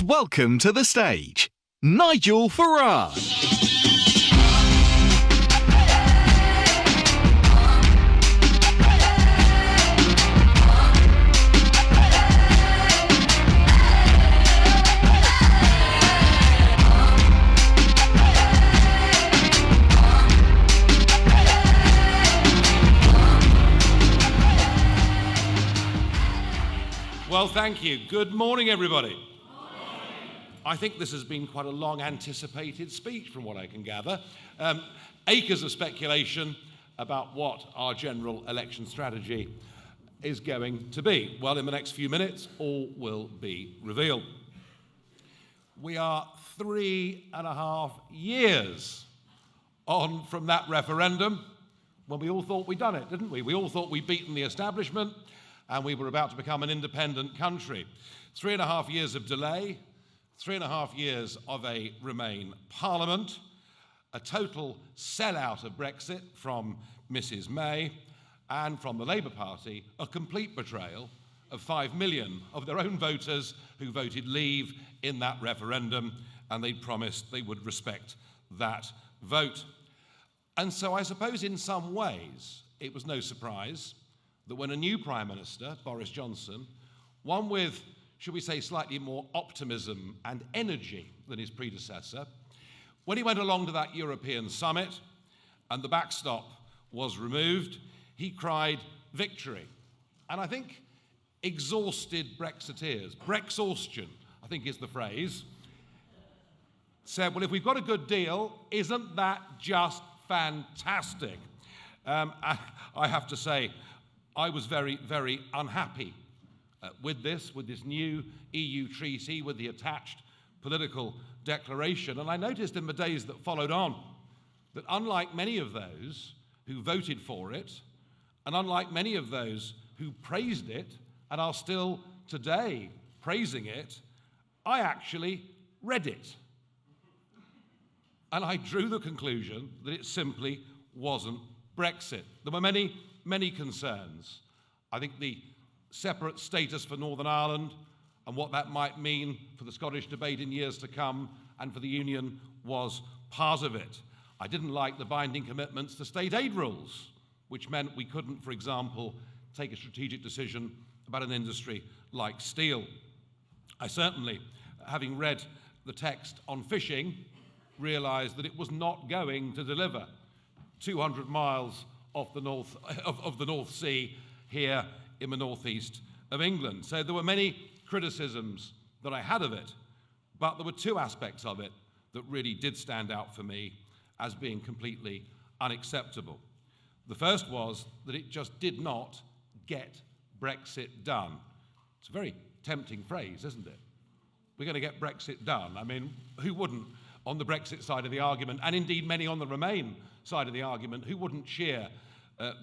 welcome to the stage, Nigel Farage. Well, thank you. Good morning, everybody. Good morning. I think this has been quite a long-anticipated speech, from what I can gather. Acres of speculation about what our general election strategy is going to be. Well, in the next few minutes, all will be revealed. We are 3.5 years on from that referendum when we all thought we'd done it, didn't we? We all thought we'd beaten the establishment, and we were about to become an independent country. 3.5 years of delay, 3.5 years of a Remain Parliament, a total sellout of Brexit from Mrs May, and from the Labour Party, a complete betrayal of 5 million of their own voters who voted leave in that referendum, and they promised they would respect that vote. And so I suppose in some ways it was no surprise that when a new Prime Minister, Boris Johnson, one with, should we say, slightly more optimism and energy than his predecessor, when he went along to that European summit and the backstop was removed, he cried victory. And I think exhausted Brexiteers, Brexhaustion, I think is the phrase, said, well, if we've got a good deal, isn't that just fantastic? I have to say, I was very, very unhappy with this new EU treaty, with the attached political declaration. And I noticed in the days that followed on that unlike many of those who voted for it, and unlike many of those who praised it and are still today praising it, I actually read it. And I drew the conclusion that it simply wasn't Brexit. There were many concerns. I think the separate status for Northern Ireland and what that might mean for the Scottish debate in years to come and for the Union was part of it. I didn't like the binding commitments to state aid rules, which meant we couldn't, for example, take a strategic decision about an industry like steel. I certainly, having read the text on fishing, realised that it was not going to deliver 200 miles off the North Sea here in the northeast of England. So there were many criticisms that I had of it, but there were two aspects of it that really did stand out for me as being completely unacceptable. The first was that it just did not get Brexit done. It's a very tempting phrase, isn't it? We're going to get Brexit done. I mean, who wouldn't on the Brexit side of the argument, and indeed many on the Remain side of the argument, who wouldn't cheer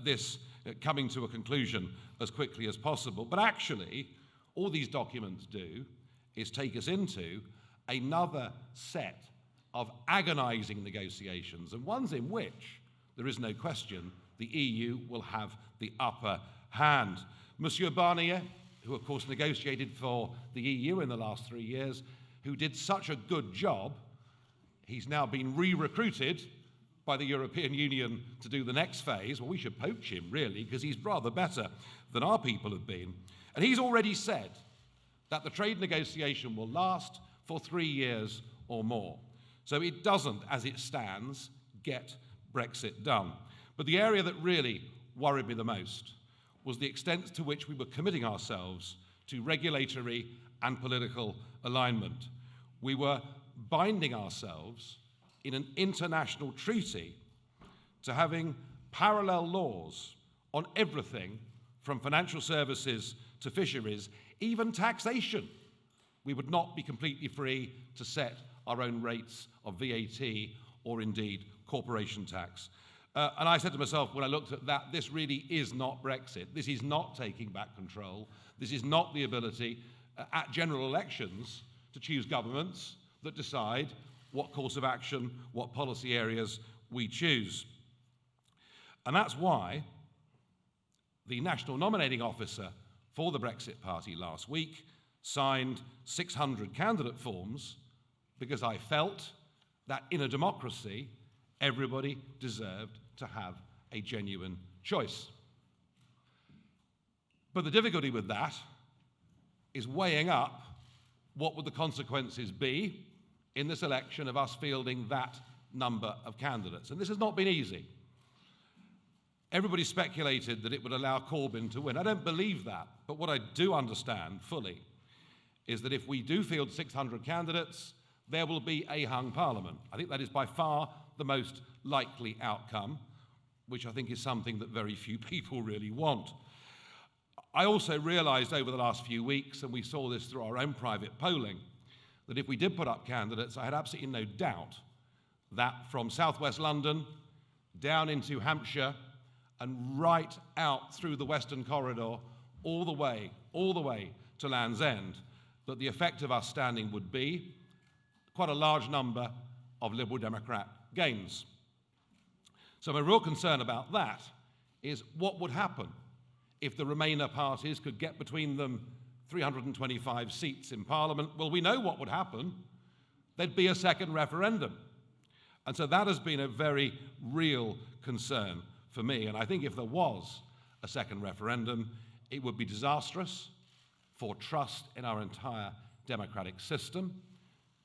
this coming to a conclusion as quickly as possible? But actually, all these documents do is take us into another set of agonising negotiations, and ones in which there is no question the EU will have the upper hand. Monsieur Barnier, who of course negotiated for the EU in the last 3 years, who did such a good job, he's now been re-recruited by the European Union to do the next phase. Well, we should poach him, really, because he's rather better than our people have been. And he's already said that the trade negotiation will last for 3 years or more. So it doesn't, as it stands, get Brexit done. But the area that really worried me the most was the extent to which we were committing ourselves to regulatory and political alignment. We were binding ourselves in an international treaty to having parallel laws on everything from financial services to fisheries, even taxation. We would not be completely free to set our own rates of VAT or indeed corporation tax. And I said to myself when I looked at that, this really is not Brexit. This is not taking back control. This is not the ability at general elections to choose governments that decide what course of action, what policy areas we choose. And that's why the National Nominating Officer for the Brexit Party last week signed 600 candidate forms because I felt that in a democracy, everybody deserved to have a genuine choice. But the difficulty with that is weighing up what would the consequences be in this election of us fielding that number of candidates. And this has not been easy. Everybody speculated that it would allow Corbyn to win. I don't believe that, but what I do understand fully is that if we do field 600 candidates, there will be a hung parliament. I think that is by far the most likely outcome, which I think is something that very few people really want. I also realised over the last few weeks, and we saw this through our own private polling, that if we did put up candidates, I had absolutely no doubt that from southwest London down into Hampshire and right out through the Western Corridor, all the way to Land's End, that the effect of us standing would be quite a large number of Liberal Democrat gains. So my real concern about that is what would happen if the Remainer parties could get between them 325 seats in Parliament. Well, we know what would happen. There'd be a second referendum. And so that has been a very real concern for me. And I think if there was a second referendum, it would be disastrous for trust in our entire democratic system,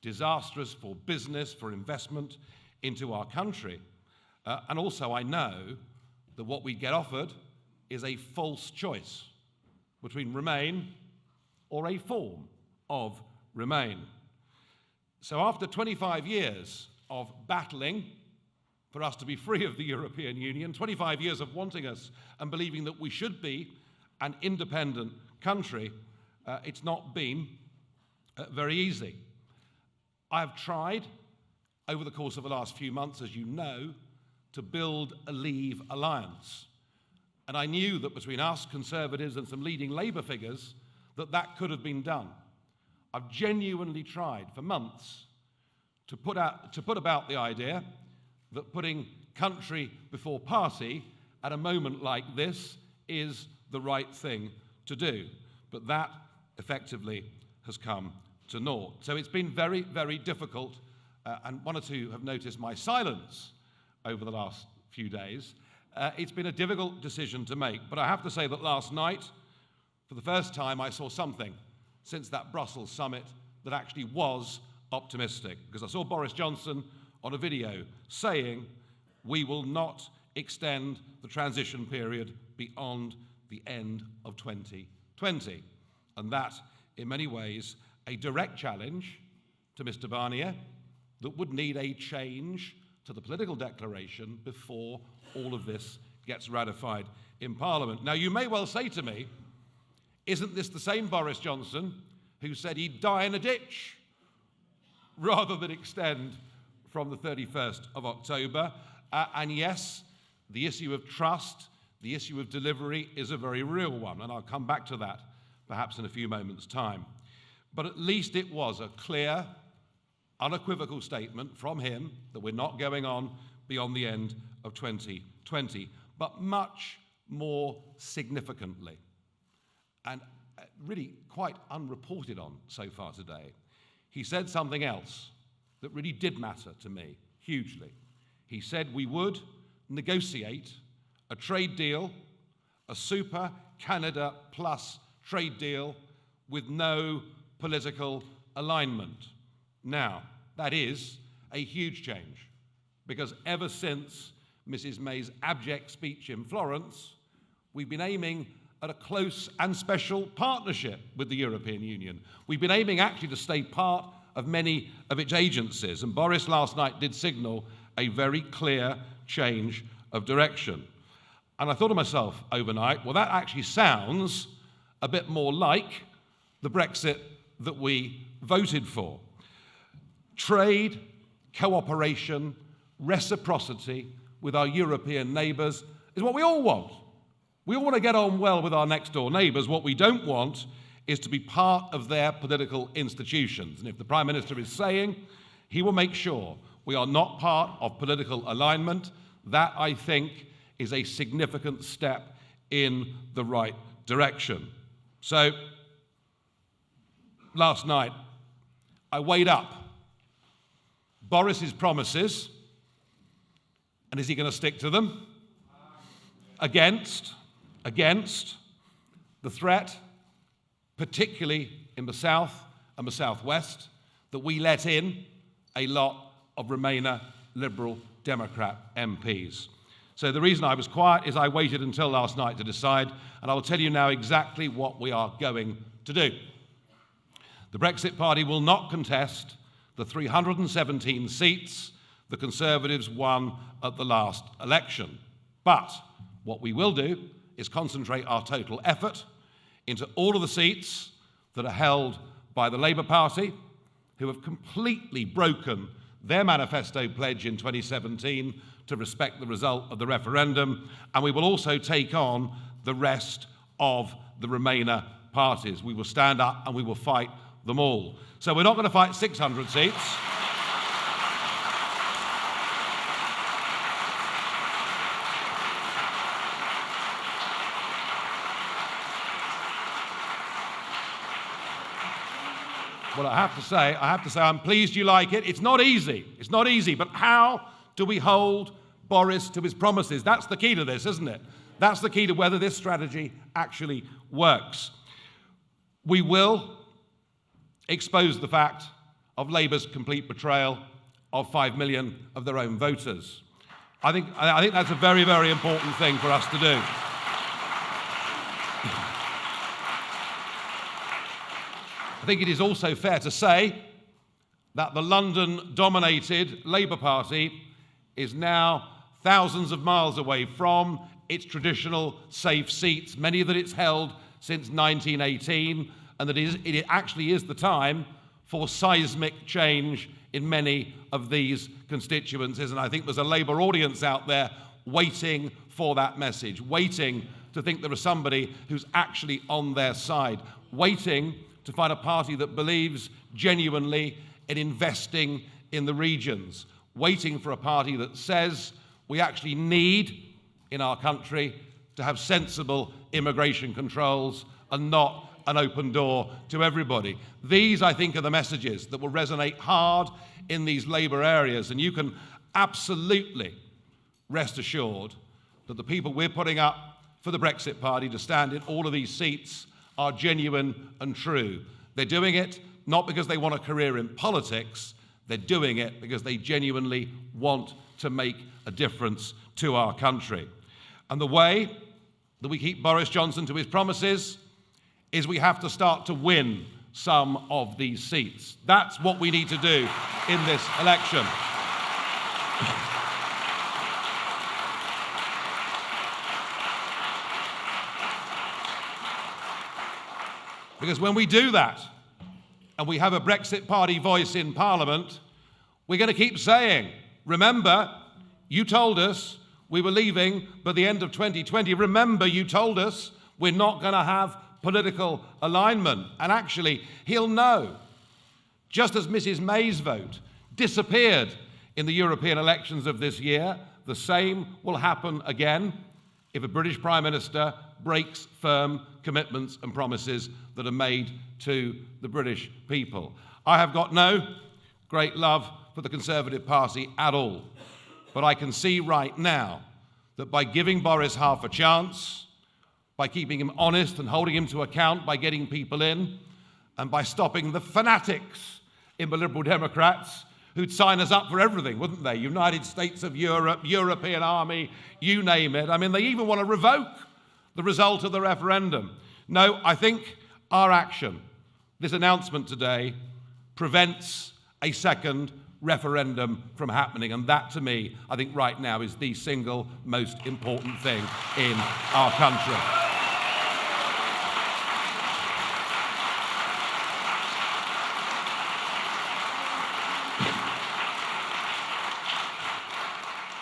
disastrous for business, for investment into our country. And also I know that what we get offered is a false choice between Remain or a form of Remain. So after 25 years of battling for us to be free of the European Union, 25 years of wanting us and believing that we should be an independent country, it's not been very easy. I have tried over the course of the last few months, as you know, to build a Leave alliance. And I knew that between us, Conservatives, and some leading Labour figures, that could have been done. I've genuinely tried for months to put about the idea that putting country before party at a moment like this is the right thing to do. But that effectively has come to naught. So it's been very, very difficult, and one or two have noticed my silence over the last few days. It's been a difficult decision to make, but I have to say that last night, for the first time, I saw something since that Brussels summit that actually was optimistic, because I saw Boris Johnson on a video saying, we will not extend the transition period beyond the end of 2020. And that, in many ways, a direct challenge to Mr. Barnier that would need a change to the political declaration before all of this gets ratified in Parliament. Now, you may well say to me, isn't this the same Boris Johnson who said he'd die in a ditch rather than extend from the 31st of October? And yes, the issue of trust, the issue of delivery is a very real one, and I'll come back to that perhaps in a few moments' time. But at least it was a clear, unequivocal statement from him that we're not going on beyond the end of 2020. But much more significantly, and really quite unreported on so far today, he said something else that really did matter to me hugely. He said we would negotiate a trade deal, a super Canada plus trade deal with no political alignment. Now, that is a huge change, because ever since Mrs. May's abject speech in Florence, we've been aiming at a close and special partnership with the European Union. We've been aiming actually to stay part of many of its agencies, and Boris last night did signal a very clear change of direction. And I thought to myself overnight, well, that actually sounds a bit more like the Brexit that we voted for. Trade, cooperation, reciprocity with our European neighbours is what we all want. We all want to get on well with our next door neighbours. What we don't want is to be part of their political institutions. And if the Prime Minister is saying he will make sure we are not part of political alignment, that, I think, is a significant step in the right direction. So last night, I weighed up Boris's promises, and is he going to stick to them, against the threat, particularly in the south and the southwest, that we let in a lot of Remainer Liberal Democrat MPs. So the reason I was quiet is I waited until last night to decide, and I will tell you now exactly what we are going to do. The Brexit Party will not contest the 317 seats the Conservatives won at the last election. But what we will do is concentrate our total effort into all of the seats that are held by the Labour Party, who have completely broken their manifesto pledge in 2017 to respect the result of the referendum, and we will also take on the rest of the Remainer parties. We will stand up and we will fight them all. So we're not going to fight 600 seats. Well, I have to say, I'm pleased you like it. It's not easy. It's not easy. But how do we hold Boris to his promises? That's the key to this, isn't it? That's the key to whether this strategy actually works. We will expose the fact of Labour's complete betrayal of 5 million of their own voters. I think that's a very, very important thing for us to do. I think it is also fair to say that the London-dominated Labour Party is now thousands of miles away from its traditional safe seats, many that it's held since 1918, and that it actually is the time for seismic change in many of these constituencies. And I think there's a Labour audience out there waiting for that message, waiting to think there is somebody who's actually on their side, waiting to find a party that believes genuinely in investing in the regions, waiting for a party that says we actually need in our country to have sensible immigration controls and not an open door to everybody. These, I think, are the messages that will resonate hard in these Labour areas, and you can absolutely rest assured that the people we're putting up for the Brexit Party to stand in all of these seats are genuine and true. They're doing it not because they want a career in politics, they're doing it because they genuinely want to make a difference to our country. And the way that we keep Boris Johnson to his promises is we have to start to win some of these seats. That's what we need to do in this election. Because when we do that, and we have a Brexit Party voice in Parliament, we're going to keep saying, remember, you told us we were leaving by the end of 2020. Remember, you told us we're not going to have political alignment. And actually, he'll know, just as Mrs. May's vote disappeared in the European elections of this year, the same will happen again if a British Prime Minister breaks firm commitments and promises that are made to the British people. I have got no great love for the Conservative Party at all, but I can see right now that by giving Boris half a chance, by keeping him honest and holding him to account, by getting people in, and by stopping the fanatics in the Liberal Democrats who'd sign us up for everything, wouldn't they? United States of Europe, European Army, you name it. I mean, they even want to revoke the result of the referendum. No, I think our action, this announcement today, prevents a second referendum from happening. And that, to me, I think right now is the single most important thing in our country.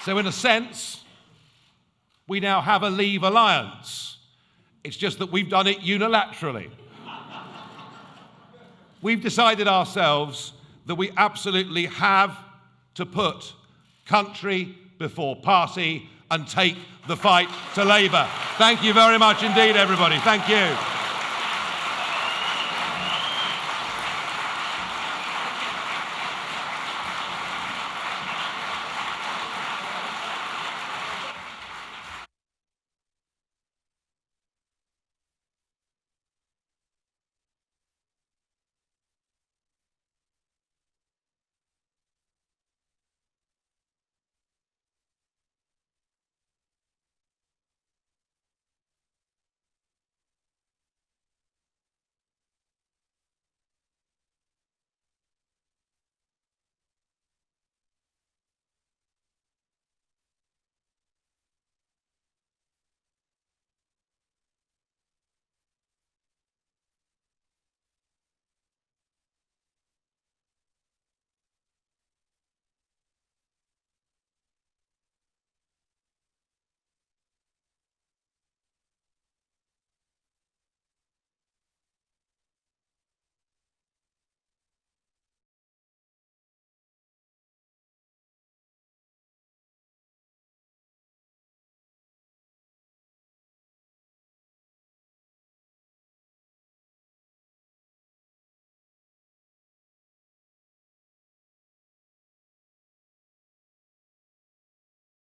So in a sense, we now have a Leave alliance. It's just that we've done it unilaterally. We've decided ourselves that we absolutely have to put country before party and take the fight to Labour. Thank you very much indeed, everybody. Thank you.